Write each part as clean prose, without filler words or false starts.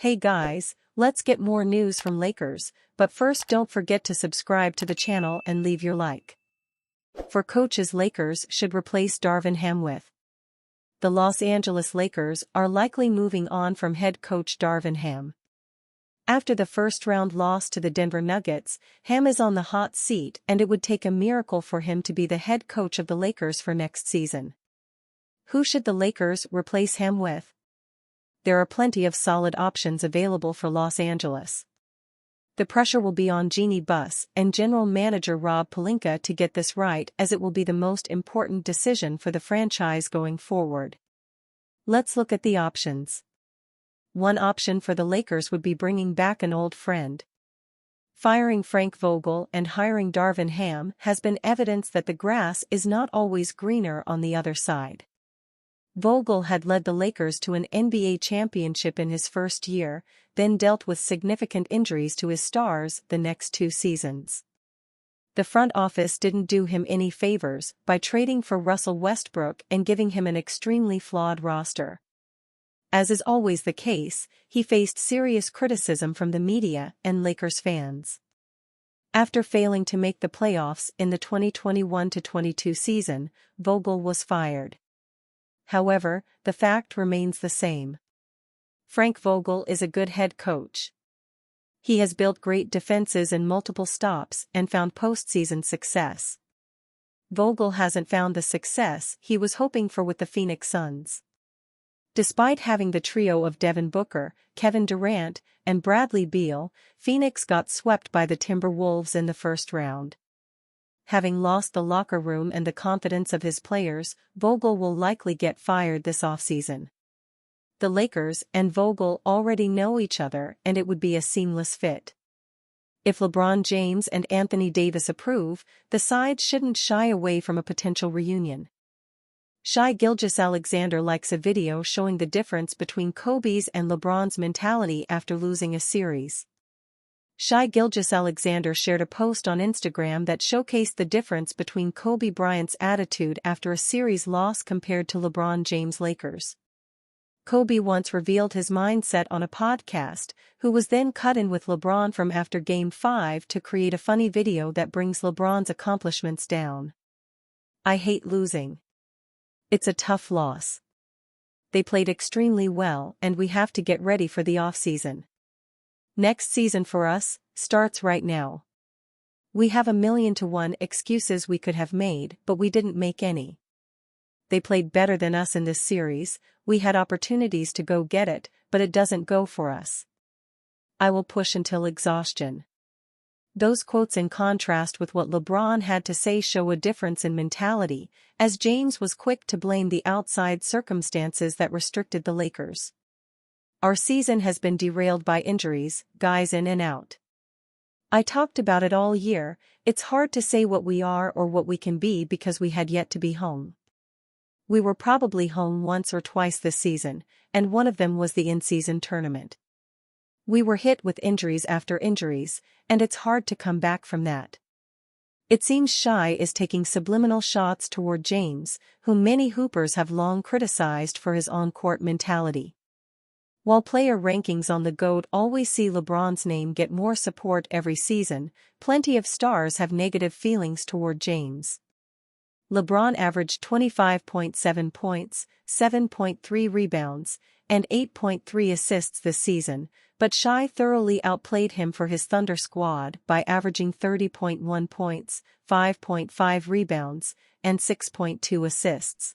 Hey guys, let's get more news from Lakers, but first don't forget to subscribe to the channel and leave your like. For coaches Lakers should replace Darvin Ham with. The Los Angeles Lakers are likely moving on from head coach Darvin Ham. After the first-round loss to the Denver Nuggets, Ham is on the hot seat and it would take a miracle for him to be the head coach of the Lakers for next season. Who should the Lakers replace Ham with? There are plenty of solid options available for Los Angeles. The pressure will be on Jeannie Buss and general manager Rob Pelinka to get this right, as it will be the most important decision for the franchise going forward. Let's look at the options. One option for the Lakers would be bringing back an old friend. Firing Frank Vogel and hiring Darvin Ham has been evidence that the grass is not always greener on the other side. Vogel had led the Lakers to an NBA championship in his first year, then dealt with significant injuries to his stars the next 2 seasons. The front office didn't do him any favors by trading for Russell Westbrook and giving him an extremely flawed roster. As is always the case, he faced serious criticism from the media and Lakers fans. After failing to make the playoffs in the 2021-22 season, Vogel was fired. However, the fact remains the same. Frank Vogel is a good head coach. He has built great defenses in multiple stops and found postseason success. Vogel hasn't found the success he was hoping for with the Phoenix Suns. Despite having the trio of Devin Booker, Kevin Durant, and Bradley Beal, Phoenix got swept by the Timberwolves in the first round. Having lost the locker room and the confidence of his players, Vogel will likely get fired this offseason. The Lakers and Vogel already know each other and it would be a seamless fit. If LeBron James and Anthony Davis approve, the sides shouldn't shy away from a potential reunion. Shai Gilgeous-Alexander likes a video showing the difference between Kobe's and LeBron's mentality after losing a series. Shai Gilgeous-Alexander shared a post on Instagram that showcased the difference between Kobe Bryant's attitude after a series loss compared to LeBron James' Lakers. Kobe once revealed his mindset on a podcast, who was then cut in with LeBron from after Game 5 to create a funny video that brings LeBron's accomplishments down. "I hate losing. It's a tough loss. They played extremely well and we have to get ready for the offseason. Next season for us starts right now. We have 1,000,000-to-1 excuses we could have made, but we didn't make any. They played better than us in this series, we had opportunities to go get it, but it doesn't go for us. I will push until exhaustion." Those quotes in contrast with what LeBron had to say show a difference in mentality, as James was quick to blame the outside circumstances that restricted the Lakers. "Our season has been derailed by injuries, guys in and out. I talked about it all year, it's hard to say what we are or what we can be because we had yet to be home. We were probably home once or twice this season, and one of them was the in-season tournament. We were hit with injuries after injuries, and it's hard to come back from that." It seems Shai is taking subliminal shots toward James, whom many Hoopers have long criticized for his on-court mentality. While player rankings on the GOAT always see LeBron's name get more support every season, plenty of stars have negative feelings toward James. LeBron averaged 25.7 points, 7.3 rebounds, and 8.3 assists this season, but Shai thoroughly outplayed him for his Thunder squad by averaging 30.1 points, 5.5 rebounds, and 6.2 assists.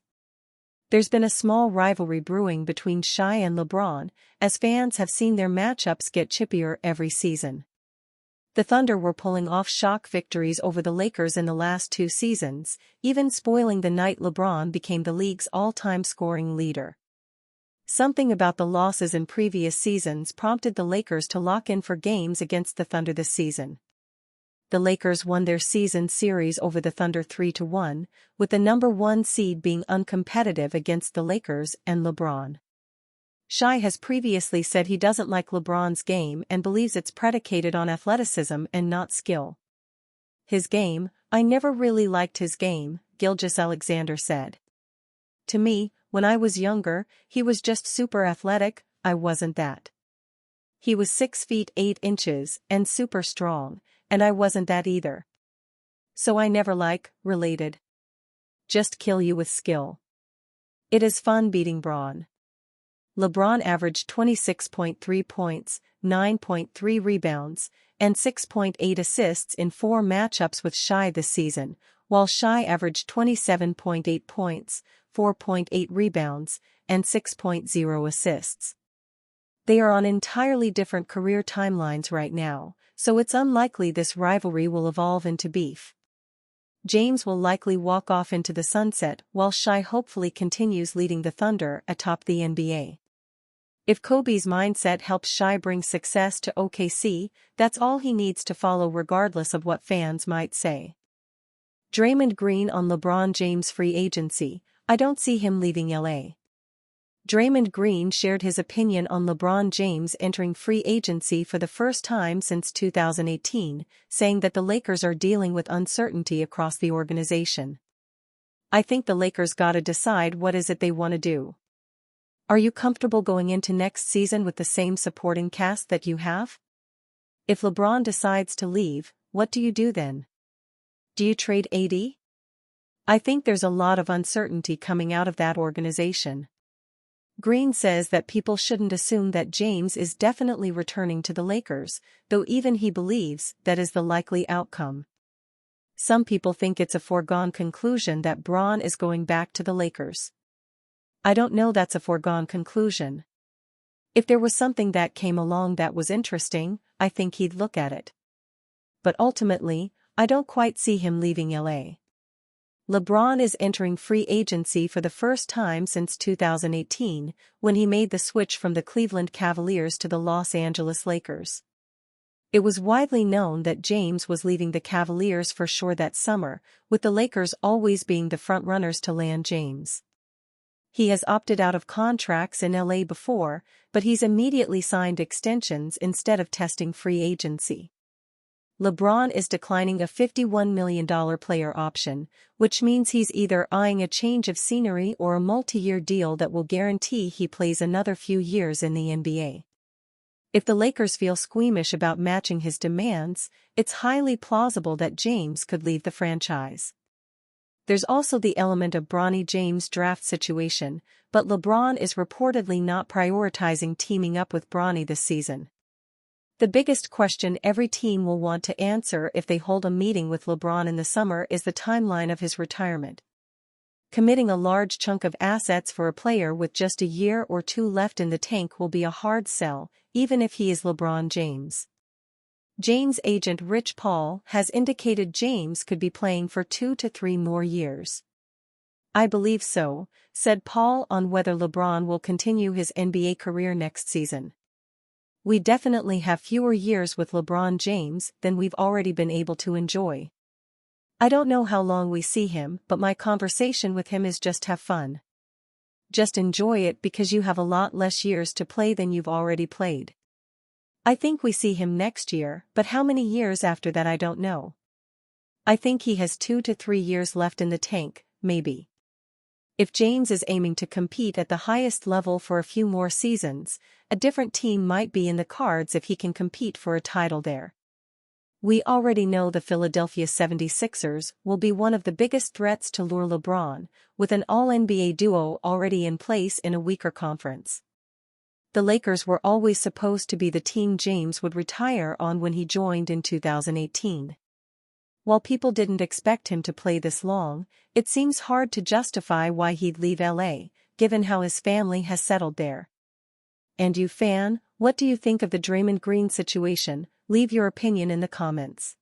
There's been a small rivalry brewing between Shai and LeBron, as fans have seen their matchups get chippier every season. The Thunder were pulling off shock victories over the Lakers in the last 2 seasons, even spoiling the night LeBron became the league's all-time scoring leader. Something about the losses in previous seasons prompted the Lakers to lock in for games against the Thunder this season. The Lakers won their season series over the Thunder 3-1, with the number 1 seed being uncompetitive against the Lakers and LeBron. Shai has previously said he doesn't like LeBron's game and believes it's predicated on athleticism and not skill. "His game, I never really liked his game," Gilgeous-Alexander said. "To me, when I was younger, he was just super athletic, I wasn't that. He was 6 feet 8 inches and super strong, and I wasn't that either. So I never related. Just kill you with skill. It is fun beating Braun. LeBron averaged 26.3 points, 9.3 rebounds, and 6.8 assists in 4 matchups with Shai this season, while Shai averaged 27.8 points, 4.8 rebounds, and 6.0 assists. They are on entirely different career timelines right now, so it's unlikely this rivalry will evolve into beef. James will likely walk off into the sunset while Shai hopefully continues leading the Thunder atop the NBA. If Kobe's mindset helps Shai bring success to OKC, that's all he needs to follow regardless of what fans might say. Draymond Green on LeBron James free agency. I don't see him leaving LA. Draymond Green shared his opinion on LeBron James entering free agency for the first time since 2018, saying that the Lakers are dealing with uncertainty across the organization. I think the Lakers gotta decide what is it they want to do. Are you comfortable going into next season with the same supporting cast that you have? If LeBron decides to leave, what do you do then? Do you trade AD? I think there's a lot of uncertainty coming out of that organization. Green says that people shouldn't assume that James is definitely returning to the Lakers, though even he believes that is the likely outcome. Some people think it's a foregone conclusion that Braun is going back to the Lakers. I don't know that's a foregone conclusion. If there was something that came along that was interesting, I think he'd look at it. But ultimately, I don't quite see him leaving LA. LeBron is entering free agency for the first time since 2018, when he made the switch from the Cleveland Cavaliers to the Los Angeles Lakers. It was widely known that James was leaving the Cavaliers for sure that summer, with the Lakers always being the frontrunners to land James. He has opted out of contracts in LA before, but he's immediately signed extensions instead of testing free agency. LeBron is declining a $51 million player option, which means he's either eyeing a change of scenery or a multi-year deal that will guarantee he plays another few years in the NBA. If the Lakers feel squeamish about matching his demands, it's highly plausible that James could leave the franchise. There's also the element of Bronny James' draft situation, but LeBron is reportedly not prioritizing teaming up with Bronny this season. The biggest question every team will want to answer if they hold a meeting with LeBron in the summer is the timeline of his retirement. Committing a large chunk of assets for a player with just a year or two left in the tank will be a hard sell, even if he is LeBron James. James' agent Rich Paul has indicated James could be playing for 2 to 3 more years. I believe so, said Paul on whether LeBron will continue his NBA career next season. We definitely have fewer years with LeBron James than we've already been able to enjoy. I don't know how long we see him, but my conversation with him is just have fun. Just enjoy it because you have a lot less years to play than you've already played. I think we see him next year, but how many years after that I don't know. I think he has 2 to 3 years left in the tank, maybe. If James is aiming to compete at the highest level for a few more seasons, a different team might be in the cards if he can compete for a title there. We already know the Philadelphia 76ers will be one of the biggest threats to lure LeBron, with an all-NBA duo already in place in a weaker conference. The Lakers were always supposed to be the team James would retire on when he joined in 2018. While people didn't expect him to play this long, it seems hard to justify why he'd leave LA, given how his family has settled there. And you fan, what do you think of the Draymond Green situation? Leave your opinion in the comments.